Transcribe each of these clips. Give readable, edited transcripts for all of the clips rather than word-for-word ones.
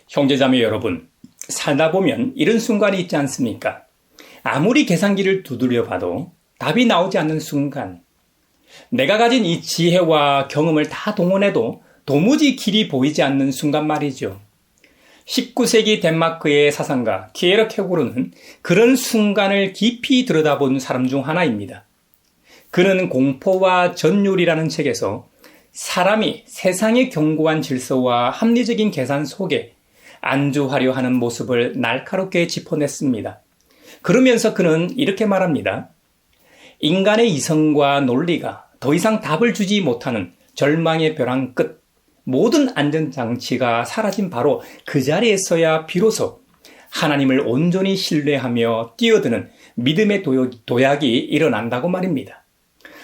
형제자매 여러분, 살다 보면 이런 순간이 있지 않습니까? 아무리 계산기를 두드려 봐도 답이 나오지 않는 순간, 내가 가진 이 지혜와 경험을 다 동원해도 도무지 길이 보이지 않는 순간 말이죠. 19세기 덴마크의 사상가 키에러 케고르는 그런 순간을 깊이 들여다본 사람 중 하나입니다. 그는 공포와 전율이라는 책에서 사람이 세상의 견고한 질서와 합리적인 계산 속에 안주하려 하는 모습을 날카롭게 짚어냈습니다. 그러면서 그는 이렇게 말합니다. 인간의 이성과 논리가 더 이상 답을 주지 못하는 절망의 벼랑 끝, 모든 안전장치가 사라진 바로 그 자리에서야 비로소 하나님을 온전히 신뢰하며 뛰어드는 믿음의 도약이 일어난다고 말입니다.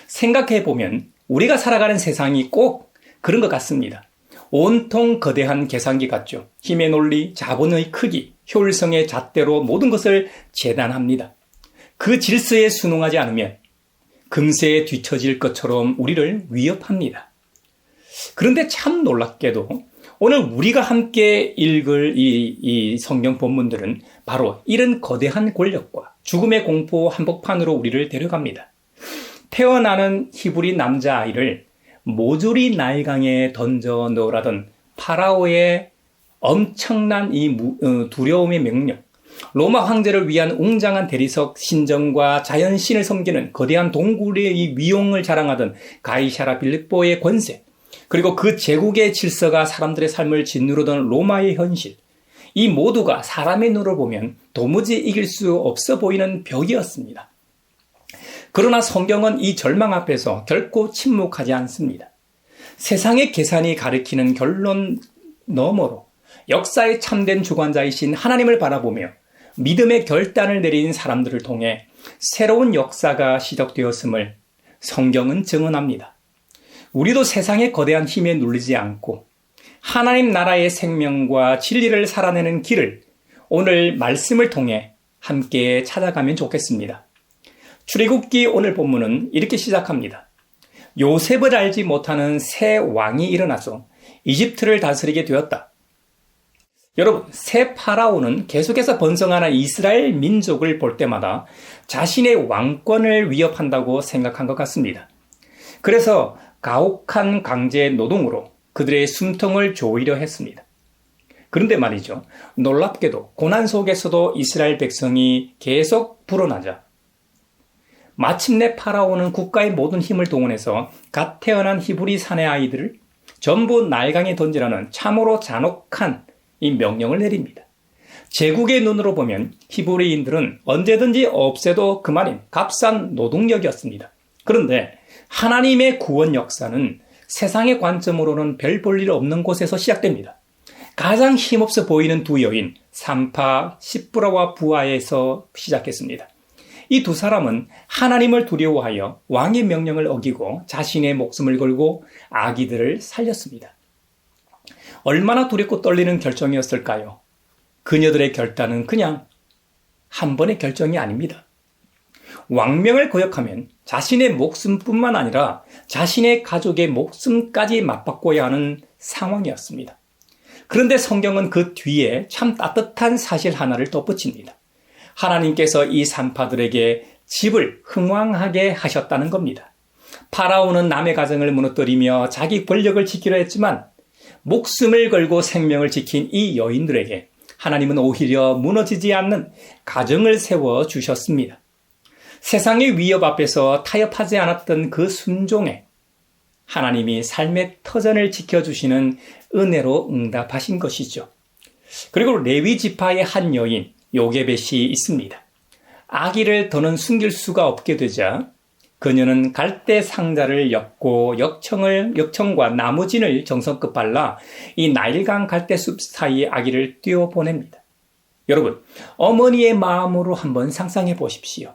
생각해보면 우리가 살아가는 세상이 꼭 그런 것 같습니다. 온통 거대한 계산기 같죠. 힘의 논리, 자본의 크기, 효율성의 잣대로 모든 것을 재단합니다. 그 질서에 순응하지 않으면 금세에 뒤처질 것처럼 우리를 위협합니다. 그런데 참 놀랍게도 오늘 우리가 함께 읽을 이 성경 본문들은 바로 이런 거대한 권력과 죽음의 공포 한복판으로 우리를 데려갑니다. 태어나는 히브리 남자아이를 모조리 나일강에 던져 넣으라던 파라오의 엄청난 이 두려움의 명령, 로마 황제를 위한 웅장한 대리석 신정과 자연신을 섬기는 거대한 동굴의 이 위용을 자랑하던 가이사라 빌립보의 권세, 그리고 그 제국의 질서가 사람들의 삶을 짓누르던 로마의 현실, 이 모두가 사람의 눈으로 보면 도무지 이길 수 없어 보이는 벽이었습니다. 그러나 성경은 이 절망 앞에서 결코 침묵하지 않습니다. 세상의 계산이 가리키는 결론 너머로 역사의 참된 주관자이신 하나님을 바라보며 믿음의 결단을 내린 사람들을 통해 새로운 역사가 시작되었음을 성경은 증언합니다. 우리도 세상의 거대한 힘에 눌리지 않고 하나님 나라의 생명과 진리를 살아내는 길을 오늘 말씀을 통해 함께 찾아가면 좋겠습니다. 출애굽기 오늘 본문은 이렇게 시작합니다. 요셉을 알지 못하는 새 왕이 일어나서 이집트를 다스리게 되었다. 여러분, 새 파라오는 계속해서 번성하는 이스라엘 민족을 볼 때마다 자신의 왕권을 위협한다고 생각한 것 같습니다. 그래서 가혹한 강제 노동으로 그들의 숨통을 조이려 했습니다. 그런데 말이죠. 놀랍게도 고난 속에서도 이스라엘 백성이 계속 불어나자 마침내 파라오는 국가의 모든 힘을 동원해서 갓 태어난 히브리 사내 아이들을 전부 나일강에 던지라는 참으로 잔혹한 이 명령을 내립니다. 제국의 눈으로 보면 히브리인들은 언제든지 없애도 그만인 값싼 노동력이었습니다. 그런데 하나님의 구원 역사는 세상의 관점으로는 별 볼 일 없는 곳에서 시작됩니다. 가장 힘없어 보이는 두 여인 산파, 시브라와 부하에서 시작했습니다. 이 두 사람은 하나님을 두려워하여 왕의 명령을 어기고 자신의 목숨을 걸고 아기들을 살렸습니다. 얼마나 두렵고 떨리는 결정이었을까요? 그녀들의 결단은 그냥 한 번의 결정이 아닙니다. 왕명을 거역하면 자신의 목숨뿐만 아니라 자신의 가족의 목숨까지 맞바꿔야 하는 상황이었습니다. 그런데 성경은 그 뒤에 참 따뜻한 사실 하나를 덧붙입니다. 하나님께서 이 산파들에게 집을 흥왕하게 하셨다는 겁니다. 파라오는 남의 가정을 무너뜨리며 자기 권력을 지키려 했지만 목숨을 걸고 생명을 지킨 이 여인들에게 하나님은 오히려 무너지지 않는 가정을 세워 주셨습니다. 세상의 위협 앞에서 타협하지 않았던 그 순종에 하나님이 삶의 터전을 지켜주시는 은혜로 응답하신 것이죠. 그리고 레위 지파의 한 여인 요게벳이 있습니다. 아기를 더는 숨길 수가 없게 되자 그녀는 갈대 상자를 엮고 역청과 나무진을 정성껏 발라 이 나일강 갈대숲 사이에 아기를 띄워보냅니다. 여러분, 어머니의 마음으로 한번 상상해 보십시오.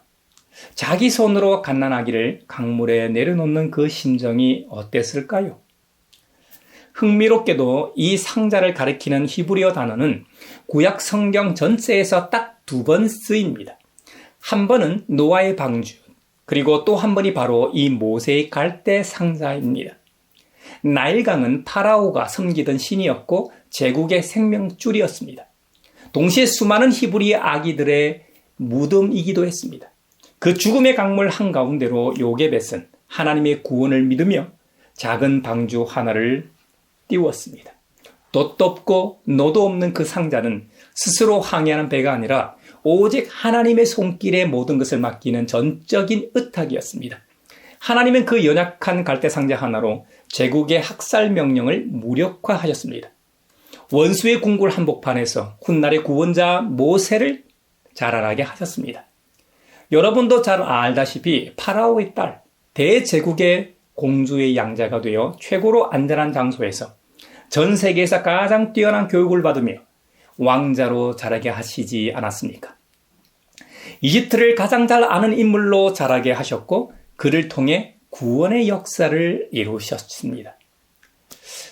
자기 손으로 갓난 아기를 강물에 내려놓는 그 심정이 어땠을까요? 흥미롭게도 이 상자를 가리키는 히브리어 단어는 구약 성경 전체에서 딱 두 번 쓰입니다. 한 번은 노아의 방주, 그리고 또 한 번이 바로 이 모세의 갈대 상자입니다. 나일강은 파라오가 섬기던 신이었고 제국의 생명줄이었습니다. 동시에 수많은 히브리 아기들의 무덤이기도 했습니다. 그 죽음의 강물 한가운데로 요게벳은 하나님의 구원을 믿으며 작은 방주 하나를 띄웠습니다. 돛도 없고 노도 없는 그 상자는 스스로 항해하는 배가 아니라 오직 하나님의 손길에 모든 것을 맡기는 전적인 의탁이었습니다. 하나님은 그 연약한 갈대 상자 하나로 제국의 학살 명령을 무력화하셨습니다. 원수의 궁굴 한복판에서 훗날의 구원자 모세를 자라나게 하셨습니다. 여러분도 잘 알다시피 파라오의 딸 대제국의 공주의 양자가 되어 최고로 안전한 장소에서 전 세계에서 가장 뛰어난 교육을 받으며 왕자로 자라게 하시지 않았습니까? 이집트를 가장 잘 아는 인물로 자라게 하셨고 그를 통해 구원의 역사를 이루셨습니다.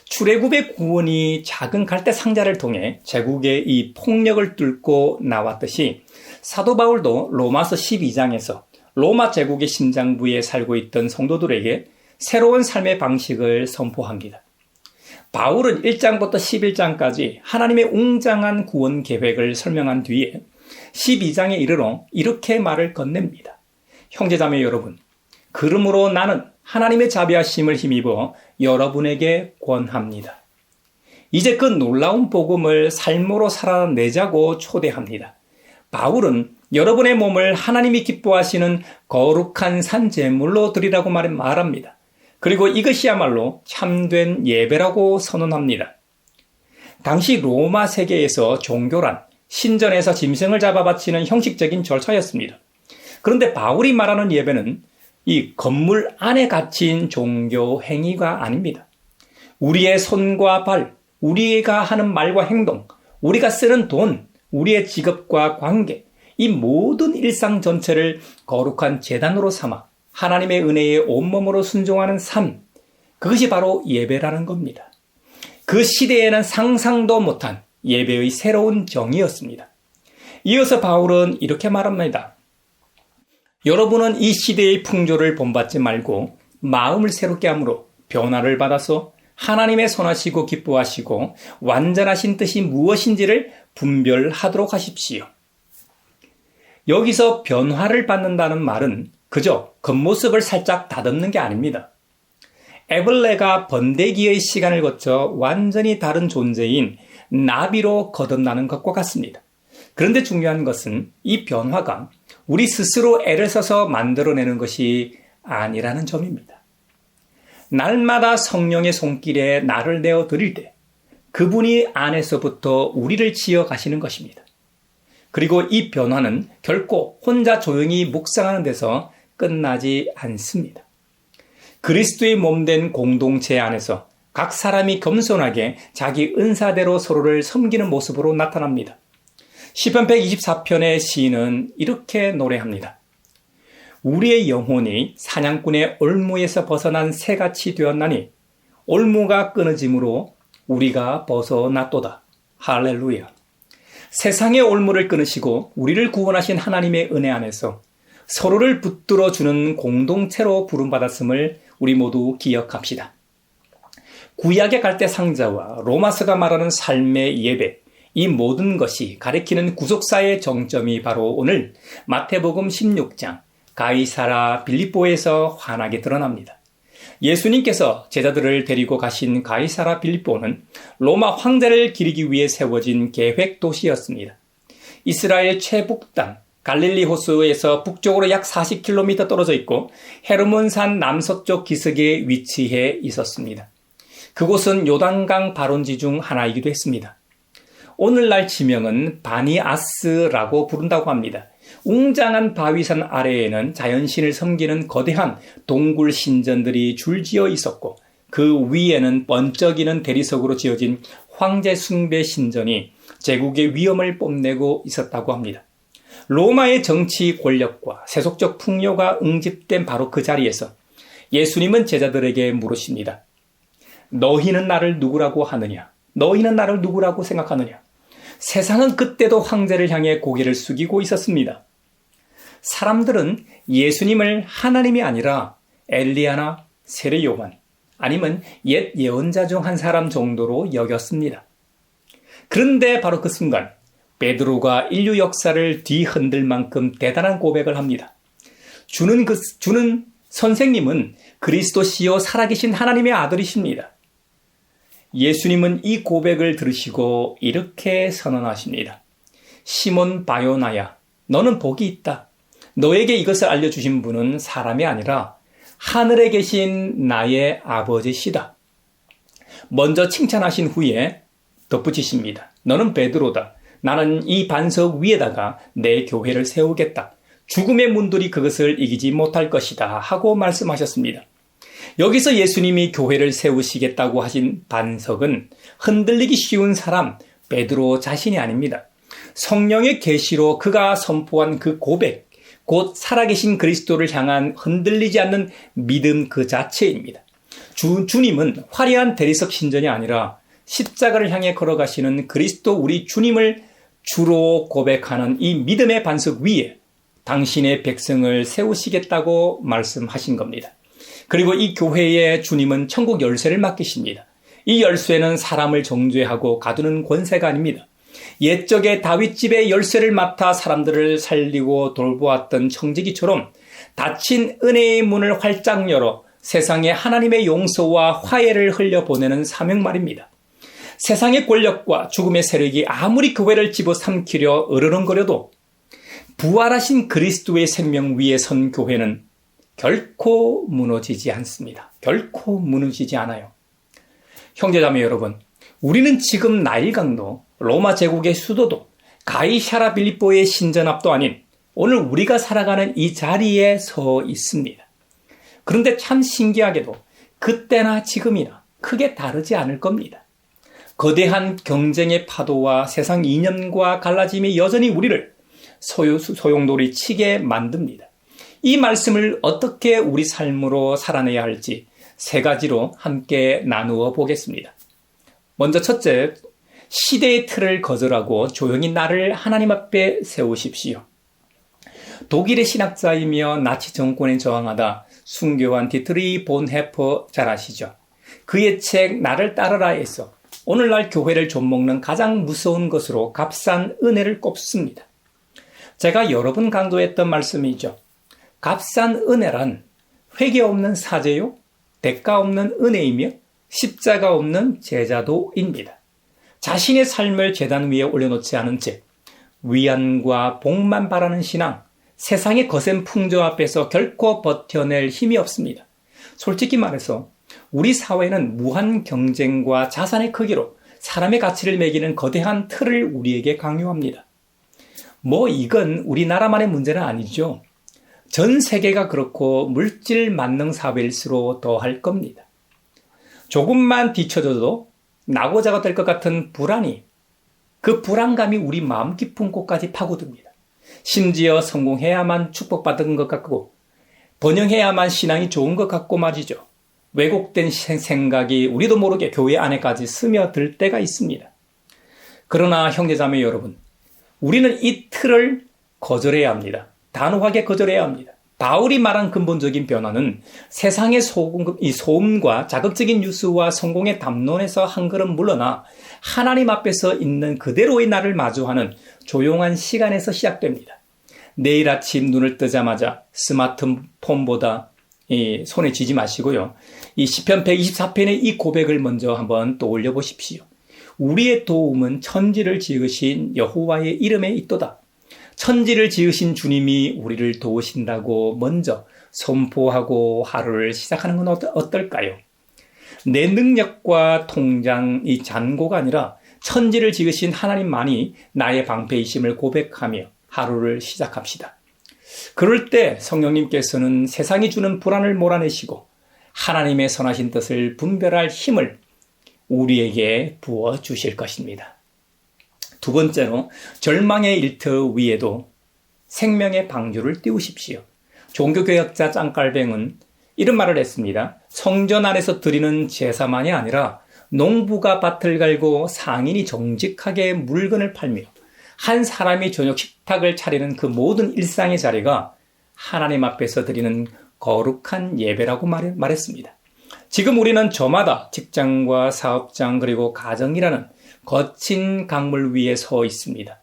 출애굽의 구원이 작은 갈대 상자를 통해 제국의 이 폭력을 뚫고 나왔듯이 사도 바울도 로마서 12장에서 로마 제국의 심장부에 살고 있던 성도들에게 새로운 삶의 방식을 선포합니다. 바울은 1장부터 11장까지 하나님의 웅장한 구원 계획을 설명한 뒤에 12장에 이르러 이렇게 말을 건넵니다. 형제자매 여러분, 그러므로 나는 하나님의 자비하심을 힘입어 여러분에게 권합니다. 이제 그 놀라운 복음을 삶으로 살아내자고 초대합니다. 바울은 여러분의 몸을 하나님이 기뻐하시는 거룩한 산제물로 드리라고 말합니다. 그리고 이것이야말로 참된 예배라고 선언합니다. 당시 로마 세계에서 종교란 신전에서 짐승을 잡아 바치는 형식적인 절차였습니다. 그런데 바울이 말하는 예배는 이 건물 안에 갇힌 종교 행위가 아닙니다. 우리의 손과 발, 우리가 하는 말과 행동, 우리가 쓰는 돈, 우리의 직업과 관계, 이 모든 일상 전체를 거룩한 제단으로 삼아 하나님의 은혜에 온몸으로 순종하는 삶, 그것이 바로 예배라는 겁니다. 그 시대에는 상상도 못한 예배의 새로운 정의였습니다. 이어서 바울은 이렇게 말합니다. 여러분은 이 시대의 풍조를 본받지 말고 마음을 새롭게 함으로 변화를 받아서 하나님의 선하시고 기뻐하시고 완전하신 뜻이 무엇인지를 분별하도록 하십시오. 여기서 변화를 받는다는 말은 그저 겉모습을 살짝 다듬는 게 아닙니다. 애벌레가 번데기의 시간을 거쳐 완전히 다른 존재인 나비로 거듭나는 것과 같습니다. 그런데 중요한 것은 이 변화가 우리 스스로 애를 써서 만들어내는 것이 아니라는 점입니다. 날마다 성령의 손길에 나를 내어 드릴 때 그분이 안에서부터 우리를 지어 가시는 것입니다. 그리고 이 변화는 결코 혼자 조용히 묵상하는 데서 끝나지 않습니다. 그리스도의 몸된 공동체 안에서 각 사람이 겸손하게 자기 은사대로 서로를 섬기는 모습으로 나타납니다. 시편 124편의 시인은 이렇게 노래합니다. 우리의 영혼이 사냥꾼의 올무에서 벗어난 새같이 되었나니 올무가 끊어짐으로 우리가 벗어났도다. 할렐루야. 세상의 올무를 끊으시고 우리를 구원하신 하나님의 은혜 안에서 서로를 붙들어주는 공동체로 부름받았음을 우리 모두 기억합시다. 구약의 갈대 상자와 로마서가 말하는 삶의 예배, 이 모든 것이 가리키는 구속사의 정점이 바로 오늘 마태복음 16장 가이사라 빌립보에서 환하게 드러납니다. 예수님께서 제자들을 데리고 가신 가이사라 빌립보는 로마 황제를 기리기 위해 세워진 계획 도시였습니다. 이스라엘 최북단 갈릴리 호수에서 북쪽으로 약 40km 떨어져 있고 헤르몬산 남서쪽 기슭에 위치해 있었습니다. 그곳은 요단강 발원지 중 하나이기도 했습니다. 오늘날 지명은 바니아스라고 부른다고 합니다. 웅장한 바위산 아래에는 자연신을 섬기는 거대한 동굴 신전들이 줄지어 있었고 그 위에는 번쩍이는 대리석으로 지어진 황제 숭배 신전이 제국의 위엄을 뽐내고 있었다고 합니다. 로마의 정치 권력과 세속적 풍요가 응집된 바로 그 자리에서 예수님은 제자들에게 물으십니다. 너희는 나를 누구라고 하느냐? 너희는 나를 누구라고 생각하느냐? 세상은 그때도 황제를 향해 고개를 숙이고 있었습니다. 사람들은 예수님을 하나님이 아니라 엘리야나 세례 요한 아니면 옛 예언자 중 한 사람 정도로 여겼습니다. 그런데 바로 그 순간 베드로가 인류 역사를 뒤흔들 만큼 대단한 고백을 합니다. 주는 선생님은 그리스도시요 살아계신 하나님의 아들이십니다. 예수님은 이 고백을 들으시고 이렇게 선언하십니다. 시몬 바요나야, 너는 복이 있다. 너에게 이것을 알려주신 분은 사람이 아니라 하늘에 계신 나의 아버지시다. 먼저 칭찬하신 후에 덧붙이십니다. 너는 베드로다. 나는 이 반석 위에다가 내 교회를 세우겠다. 죽음의 문들이 그것을 이기지 못할 것이다 하고 말씀하셨습니다. 여기서 예수님이 교회를 세우시겠다고 하신 반석은 흔들리기 쉬운 사람 베드로 자신이 아닙니다. 성령의 계시로 그가 선포한 그 고백, 곧 살아계신 그리스도를 향한 흔들리지 않는 믿음 그 자체입니다. 주님은 화려한 대리석 신전이 아니라 십자가를 향해 걸어가시는 그리스도 우리 주님을 주로 고백하는 이 믿음의 반석 위에 당신의 백성을 세우시겠다고 말씀하신 겁니다. 그리고 이 교회에 주님은 천국 열쇠를 맡기십니다. 이 열쇠는 사람을 정죄하고 가두는 권세가 아닙니다. 옛적에 다윗집의 열쇠를 맡아 사람들을 살리고 돌보았던 청지기처럼 닫힌 은혜의 문을 활짝 열어 세상에 하나님의 용서와 화해를 흘려보내는 사명 말입니다. 세상의 권력과 죽음의 세력이 아무리 교회를 집어삼키려 으르렁거려도 부활하신 그리스도의 생명 위에 선 교회는 결코 무너지지 않습니다. 결코 무너지지 않아요. 형제자매 여러분, 우리는 지금 나일강도 로마 제국의 수도도 가이사라 빌립보의 신전 앞도 아닌 오늘 우리가 살아가는 이 자리에 서 있습니다. 그런데 참 신기하게도 그때나 지금이나 크게 다르지 않을 겁니다. 거대한 경쟁의 파도와 세상 이념과 갈라짐이 여전히 우리를 소용돌이 치게 만듭니다. 이 말씀을 어떻게 우리 삶으로 살아내야 할지 세 가지로 함께 나누어 보겠습니다. 먼저 첫째, 시대의 틀을 거절하고 조용히 나를 하나님 앞에 세우십시오. 독일의 신학자이며 나치 정권에 저항하다 순교한 디트리 본헤퍼 잘 아시죠? 그의 책 나를 따르라에서 오늘날 교회를 좀먹는 가장 무서운 것으로 값싼 은혜를 꼽습니다. 제가 여러 번 강조했던 말씀이죠. 값싼 은혜란 회개 없는 사죄요, 대가 없는 은혜이며 십자가 없는 제자도입니다. 자신의 삶을 제단 위에 올려놓지 않은 채 위안과 복만 바라는 신앙, 세상의 거센 풍조 앞에서 결코 버텨낼 힘이 없습니다. 솔직히 말해서 우리 사회는 무한 경쟁과 자산의 크기로 사람의 가치를 매기는 거대한 틀을 우리에게 강요합니다. 이건 우리나라만의 문제는 아니죠. 전 세계가 그렇고 물질 만능 사회일수록 더 할 겁니다. 조금만 뒤쳐져도 낙오자가 될 것 같은 불안이, 그 불안감이 우리 마음 깊은 곳까지 파고듭니다. 심지어 성공해야만 축복받은 것 같고 번영해야만 신앙이 좋은 것 같고 말이죠. 왜곡된 생각이 우리도 모르게 교회 안에까지 스며들 때가 있습니다. 그러나 형제자매 여러분, 우리는 이 틀을 거절해야 합니다. 단호하게 거절해야 합니다. 바울이 말한 근본적인 변화는 세상의 소음과 자극적인 뉴스와 성공의 담론에서 한 걸음 물러나 하나님 앞에서 있는 그대로의 나를 마주하는 조용한 시간에서 시작됩니다. 내일 아침 눈을 뜨자마자 스마트폰보다 손에 쥐지 마시고요. 이 시편 124편의 이 고백을 먼저 한번 떠올려 보십시오. 우리의 도움은 천지를 지으신 여호와의 이름에 있도다. 천지를 지으신 주님이 우리를 도우신다고 먼저 선포하고 하루를 시작하는 건 어떨까요? 내 능력과 통장, 이 잔고가 아니라 천지를 지으신 하나님만이 나의 방패이심을 고백하며 하루를 시작합시다. 그럴 때 성령님께서는 세상이 주는 불안을 몰아내시고 하나님의 선하신 뜻을 분별할 힘을 우리에게 부어주실 것입니다. 두 번째로 절망의 일터 위에도 생명의 방주를 띄우십시오. 종교개혁자 짱깔뱅은 이런 말을 했습니다. 성전 안에서 드리는 제사만이 아니라 농부가 밭을 갈고 상인이 정직하게 물건을 팔며 한 사람이 저녁 식탁을 차리는 그 모든 일상의 자리가 하나님 앞에서 드리는 거룩한 예배라고 말했습니다. 지금 우리는 저마다 직장과 사업장 그리고 가정이라는 거친 강물 위에 서 있습니다.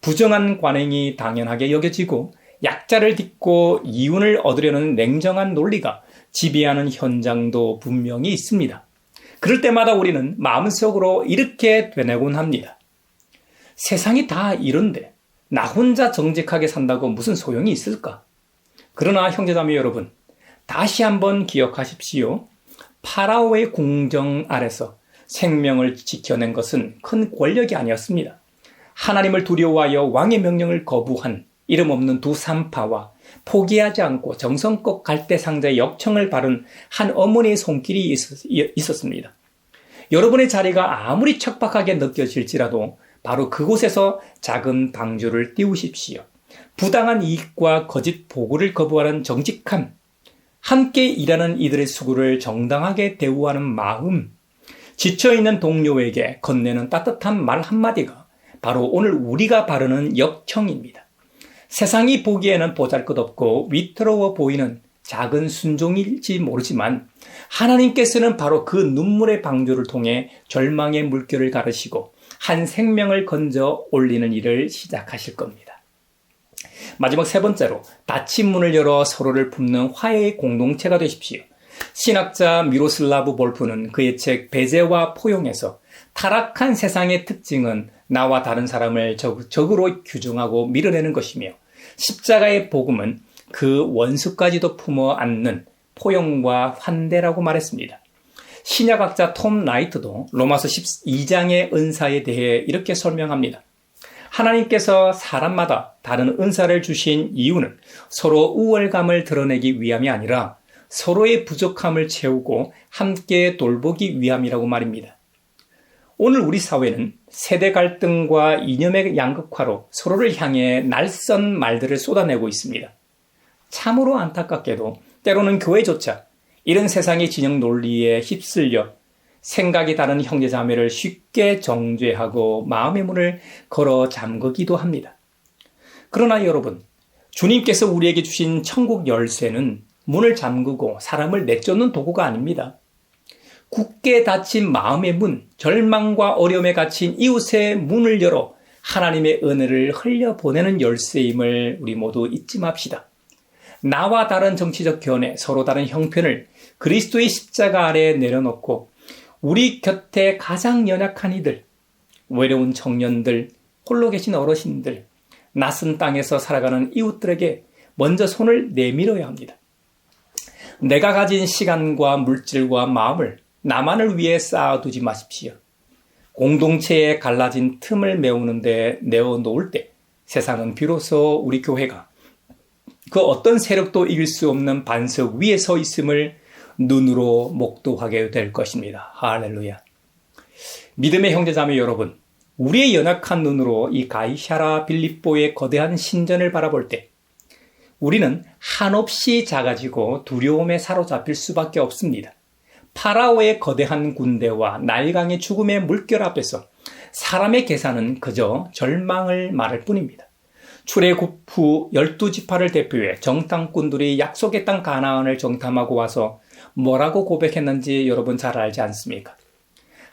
부정한 관행이 당연하게 여겨지고 약자를 딛고 이윤을 얻으려는 냉정한 논리가 지배하는 현장도 분명히 있습니다. 그럴 때마다 우리는 마음속으로 이렇게 되뇌곤 합니다. 세상이 다 이런데 나 혼자 정직하게 산다고 무슨 소용이 있을까? 그러나 형제자매 여러분, 다시 한번 기억하십시오. 파라오의 궁정 아래서 생명을 지켜낸 것은 큰 권력이 아니었습니다. 하나님을 두려워하여 왕의 명령을 거부한 이름 없는 두 산파와 포기하지 않고 정성껏 갈대상자의 역청을 바른 한 어머니의 손길이 있었습니다. 여러분의 자리가 아무리 척박하게 느껴질지라도 바로 그곳에서 작은 방주를 띄우십시오. 부당한 이익과 거짓 보고를 거부하는 정직함, 함께 일하는 이들의 수고를 정당하게 대우하는 마음, 지쳐있는 동료에게 건네는 따뜻한 말 한마디가 바로 오늘 우리가 바르는 역청입니다. 세상이 보기에는 보잘것없고 위태로워 보이는 작은 순종일지 모르지만 하나님께서는 바로 그 눈물의 방주를 통해 절망의 물결을 가르시고 한 생명을 건져 올리는 일을 시작하실 겁니다. 마지막 세 번째로 닫힌 문을 열어 서로를 품는 화해의 공동체가 되십시오. 신학자 미로슬라브 볼프는 그의 책 배제와 포용에서 타락한 세상의 특징은 나와 다른 사람을 적으로 규정하고 밀어내는 것이며 십자가의 복음은 그 원수까지도 품어 안는 포용과 환대라고 말했습니다. 신약학자 톰 라이트도 로마서 12장의 은사에 대해 이렇게 설명합니다. 하나님께서 사람마다 다른 은사를 주신 이유는 서로 우월감을 드러내기 위함이 아니라 서로의 부족함을 채우고 함께 돌보기 위함이라고 말입니다. 오늘 우리 사회는 세대 갈등과 이념의 양극화로 서로를 향해 날선 말들을 쏟아내고 있습니다. 참으로 안타깝게도 때로는 교회조차 이런 세상의 진영 논리에 휩쓸려 생각이 다른 형제자매를 쉽게 정죄하고 마음의 문을 걸어 잠그기도 합니다. 그러나 여러분, 주님께서 우리에게 주신 천국 열쇠는 문을 잠그고 사람을 내쫓는 도구가 아닙니다. 굳게 닫힌 마음의 문, 절망과 어려움에 갇힌 이웃의 문을 열어 하나님의 은혜를 흘려보내는 열쇠임을 우리 모두 잊지 맙시다. 나와 다른 정치적 견해, 서로 다른 형편을 그리스도의 십자가 아래에 내려놓고 우리 곁에 가장 연약한 이들, 외로운 청년들, 홀로 계신 어르신들, 낯선 땅에서 살아가는 이웃들에게 먼저 손을 내밀어야 합니다. 내가 가진 시간과 물질과 마음을 나만을 위해 쌓아두지 마십시오. 공동체에 갈라진 틈을 메우는데 내어놓을 때 세상은 비로소 우리 교회가 그 어떤 세력도 이길 수 없는 반석 위에 서 있음을 눈으로 목도하게 될 것입니다. 할렐루야. 믿음의 형제자매 여러분, 우리의 연약한 눈으로 이 가이샤라 빌립보의 거대한 신전을 바라볼 때 우리는 한없이 작아지고 두려움에 사로잡힐 수밖에 없습니다. 파라오의 거대한 군대와 나일강의 죽음의 물결 앞에서 사람의 계산은 그저 절망을 말할 뿐입니다. 출애굽 후 12지파를 대표해 정탐꾼들이 약속의 땅 가나안을 정탐하고 와서 뭐라고 고백했는지 여러분 잘 알지 않습니까?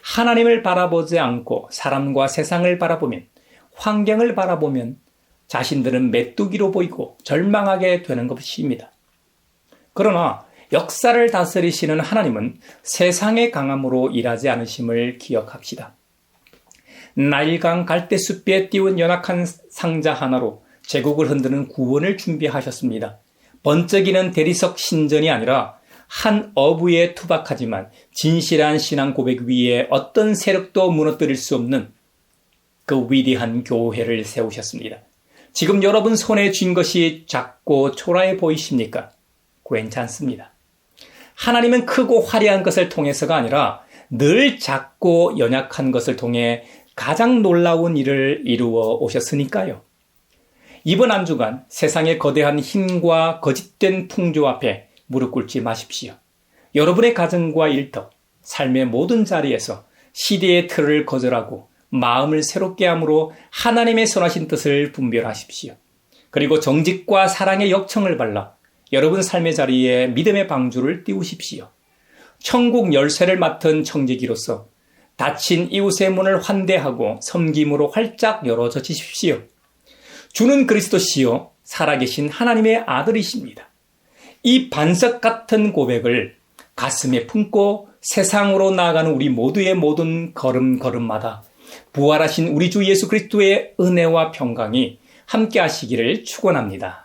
하나님을 바라보지 않고 사람과 세상을 바라보면, 환경을 바라보면 자신들은 메뚜기로 보이고 절망하게 되는 것입니다. 그러나 역사를 다스리시는 하나님은 세상의 강함으로 일하지 않으심을 기억합시다. 나일강 갈대숲에 띄운 연약한 상자 하나로 제국을 흔드는 구원을 준비하셨습니다. 번쩍이는 대리석 신전이 아니라 한 어부에 투박하지만 진실한 신앙 고백 위에 어떤 세력도 무너뜨릴 수 없는 그 위대한 교회를 세우셨습니다. 지금 여러분 손에 쥔 것이 작고 초라해 보이십니까? 괜찮습니다. 하나님은 크고 화려한 것을 통해서가 아니라 늘 작고 연약한 것을 통해 가장 놀라운 일을 이루어 오셨으니까요. 이번 한 주간 세상의 거대한 힘과 거짓된 풍조 앞에 무릎 꿇지 마십시오. 여러분의 가정과 일터, 삶의 모든 자리에서 시대의 틀을 거절하고 마음을 새롭게 함으로 하나님의 선하신 뜻을 분별하십시오. 그리고 정직과 사랑의 역청을 발라 여러분 삶의 자리에 믿음의 방주를 띄우십시오. 천국 열쇠를 맡은 청지기로서 닫힌 이웃의 문을 환대하고 섬김으로 활짝 열어져 주십시오. 주는 그리스도시요 살아계신 하나님의 아들이십니다. 이 반석 같은 고백을 가슴에 품고 세상으로 나아가는 우리 모두의 모든 걸음걸음마다 부활하신 우리 주 예수 그리스도의 은혜와 평강이 함께 하시기를 축원합니다.